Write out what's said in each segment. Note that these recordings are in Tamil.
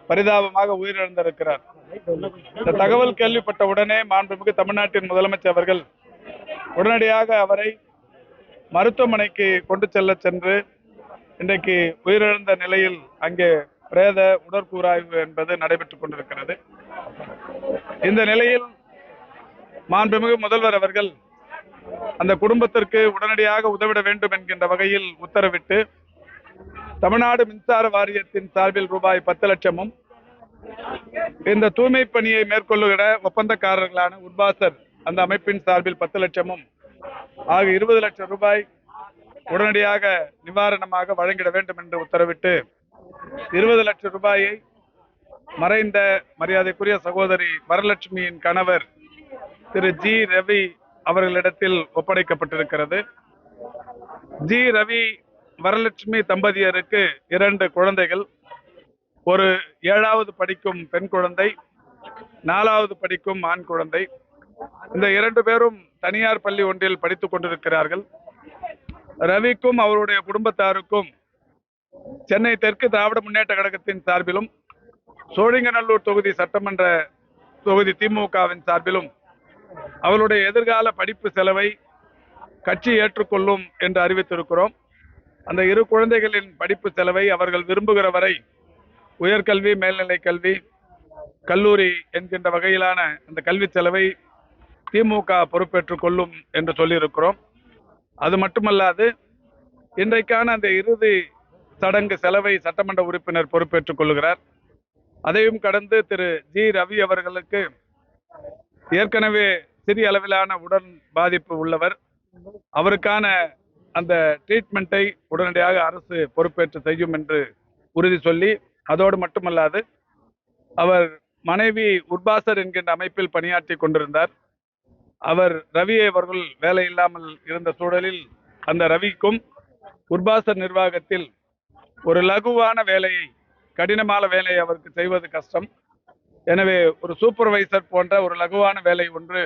பரிதாபமாக உயிரிழந்திருக்கிறார். இந்த தகவல் கேள்விப்பட்ட உடனே மாண்புமிகு தமிழ்நாட்டின் முதலமைச்சர் அவர்கள் உடனடியாக அவரை மருத்துவமனைக்கு கொண்டு சென்று இன்றைக்கு உயிரிழந்த நிலையில் அங்கே பிரேத உடற்கூறாய்வு என்பது நடைபெற்றுக் கொண்டிருக்கிறது. இந்த நிலையில் மாண்புமிகு முதல்வர் அவர்கள் அந்த குடும்பத்திற்கு உடனடியாக உதவிட வேண்டும் என்கின்ற வகையில் உத்தரவிட்டு தமிழ்நாடு மின்சார வாரியத்தின் சார்பில் ரூபாய் 10 லட்சமும் இந்த தூய்மை பணியை மேற்கொள்ளுகிற ஒப்பந்தக்காரர்களான உர்பாசர் அந்த அமைப்பின் சார்பில் 10 லட்சமும் ஆக 20 லட்சம் ரூபாய் உடனடியாக நிவாரணமாக வழங்கிட வேண்டும் என்று உத்தரவிட்டு 20 லட்சம் ரூபாயை மறைந்த மரியாதைக்குரிய சகோதரி வரலட்சுமியின் கணவர் திரு ஜி ரவி அவர்களிடத்தில் ஒப்படைக்கப்பட்டிருக்கிறது. ஜி ரவி வரலட்சுமி தம்பதியருக்கு 2 குழந்தைகள், ஒரு 7வது படிக்கும் பெண் குழந்தை, 4வது படிக்கும் ஆண் குழந்தை. இந்த 2 பேரும் தனியார் பள்ளி ஒன்றில் படித்துக் கொண்டிருக்கிறார்கள். ரவிக்கும் அவருடைய குடும்பத்தாருக்கும் சென்னை தெற்கு திராவிட முன்னேற்ற கழகத்தின் சார்பிலும் சோழிங்கநல்லூர் தொகுதி சட்டமன்ற தொகுதி திமுகவின் சார்பிலும் அவருடைய எதிர்கால படிப்பு செலவை கட்சி ஏற்றுக்கொள்ளும் என்று அறிவித்திருக்கிறோம். அந்த 2 குழந்தைகளின் படிப்பு செலவை அவர்கள் விரும்புகிற வரை உயர்கல்வி, மேல்நிலை கல்வி, கல்லூரி என்கின்ற வகையிலான அந்த கல்வி செலவை திமுக பொறுப்பேற்றுக் கொள்ளும் என்று சொல்லியிருக்கிறோம். அது மட்டுமல்லாது இன்றைக்கான அந்த இறுதி சடங்கு செலவை சட்டமன்ற உறுப்பினர் பொறுப்பேற்றுக் கொள்கிறார். அதையும் கடந்து திரு ஜி ரவி அவர்களுக்கு ஏற்கனவே சிறிய அளவிலான உடல் பாதிப்பு உள்ளவர். அவருக்கான அந்த ட்ரீட்மெண்ட்டை உடனடியாக அரசு பொறுப்பேற்று செய்யும் என்று உறுதி சொல்லி, அதோடு மட்டுமல்லாது அவர் மனைவி உர்பாசர் என்கின்ற அமைப்பில் பணியாற்றி கொண்டிருந்தார். அவர் ரவி அவர்கள் வேலை இல்லாமல் இருந்த சூழலில் அந்த ரவிக்கும் உர்பாசர் நிர்வாகத்தில் ஒரு லகுவான வேலையை, கடினமான வேலையை அவருக்கு செய்வது கஷ்டம். எனவே ஒரு சூப்பர்வைசர் போன்ற ஒரு லகுவான வேலை ஒன்று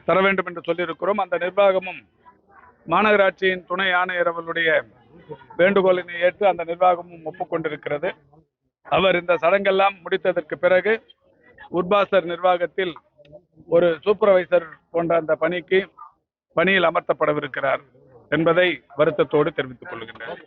தர வேண்டும் என்று சொல்லியிருக்கிறோம். அந்த நிர்வாகமும் மாநகராட்சியின் துணை ஆணையர் அவர்களுடைய வேண்டுகோளினை ஏற்று அந்த நிர்வாகமும் ஒப்புக்கொண்டிருக்கிறது. அவர் இந்த சடங்கெல்லாம் முடித்ததற்கு பிறகு உர்பாசர் நிர்வாகத்தில் ஒரு சூப்பர்வைசர் போன்ற அந்த பணியில் அமர்த்தப்படவிருக்கிறார் என்பதை வருத்தத்தோடு தெரிவித்துக் கொள்கின்றனர்.